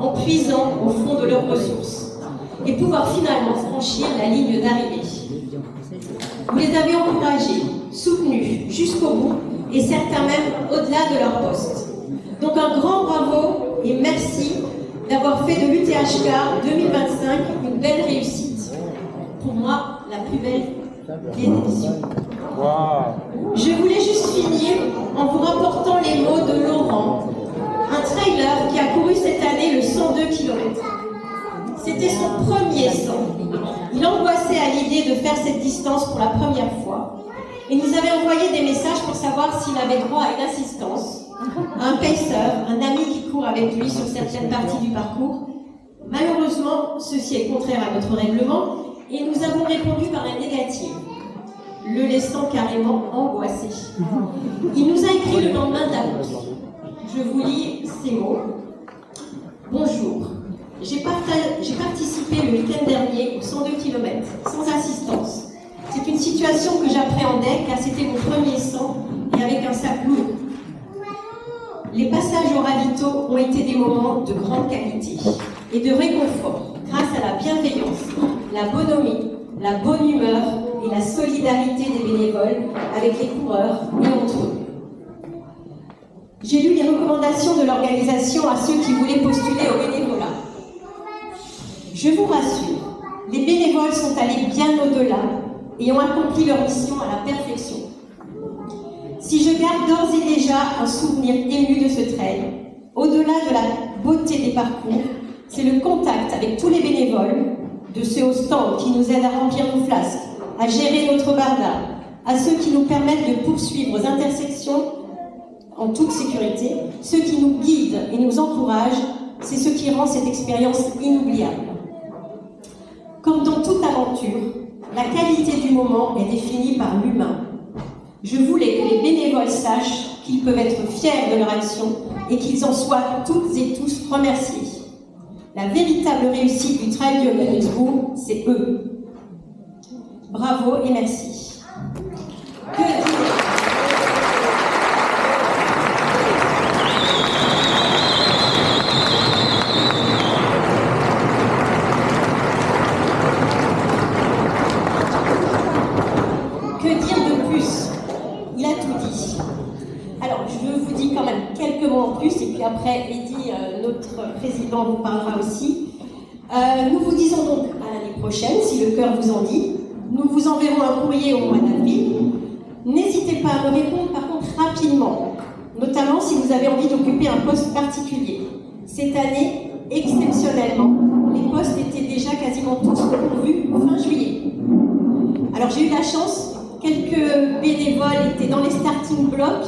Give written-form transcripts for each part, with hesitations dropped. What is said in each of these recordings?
en puisant au fond de leurs ressources et pouvoir finalement franchir la ligne d'arrivée. Vous les avez encouragés, soutenus jusqu'au bout et certains même au-delà de leur poste. Donc un grand bravo et merci d'avoir fait de l'UTH Car 2025 une belle réussite. Pour moi, la plus belle des éditions. Wow. Je voulais juste finir en vous rapportant les mots de Laurent, un trailer qui a couru cette année le 102 km. C'était son premier 100. Il angoissait à l'idée de faire cette distance pour la première fois et nous avait envoyé des messages pour savoir s'il avait droit à une assistance, à un pacer, un ami qui court avec lui sur certaines parties du parcours. Malheureusement, ceci est contraire à notre règlement et nous avons répondu par la négative, le laissant carrément angoissé. Il nous a écrit le lendemain de la course. Je vous lis ces mots. Bonjour. J'ai participé le week-end dernier aux 102 km, sans assistance. C'est une situation que j'appréhendais car c'était mon premier 100 et avec un sac lourd. Les passages au ravito ont été des moments de grande qualité et de réconfort grâce à la bienveillance, la bonhomie, la bonne humeur et la solidarité des bénévoles avec les coureurs et entre eux. J'ai lu les recommandations de l'organisation à ceux qui voulaient postuler au bénévolat. Je vous rassure, les bénévoles sont allés bien au-delà et ont accompli leur mission à la perfection. Si je garde d'ores et déjà un souvenir ému de ce trail, au-delà de la beauté des parcours, c'est le contact avec tous les bénévoles, de ceux au stand qui nous aident à remplir nos flasques, à gérer notre barda, à ceux qui nous permettent de poursuivre aux intersections en toute sécurité, ceux qui nous guident et nous encouragent, c'est ce qui rend cette expérience inoubliable. Comme dans toute aventure, la qualité du moment est définie par l'humain. Je voulais que les bénévoles sachent qu'ils peuvent être fiers de leur action et qu'ils en soient toutes et tous remerciés. La véritable réussite du Trail du Johannesburg, c'est eux. Bravo et merci. Que dire ? En plus, et puis après, Eddy, notre président, vous parlera aussi. Nous vous disons donc à l'année prochaine, si le cœur vous en dit. Nous vous enverrons un courrier au mois d'avril. N'hésitez pas à me répondre, par contre, rapidement, notamment si vous avez envie d'occuper un poste particulier. Cette année, exceptionnellement, les postes étaient déjà quasiment tous pourvus fin juillet. Alors, j'ai eu la chance, quelques bénévoles étaient dans les starting blocks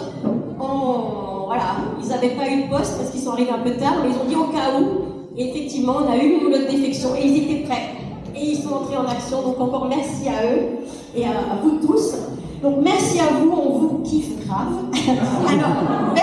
voilà, ils n'avaient pas eu de poste parce qu'ils sont arrivés un peu tard, mais ils ont dit au cas où, et effectivement, on a eu une ou l'autre défection et ils étaient prêts. Et ils sont entrés en action, donc encore merci à eux et à vous tous. Donc merci à vous, on vous kiffe grave. Alors,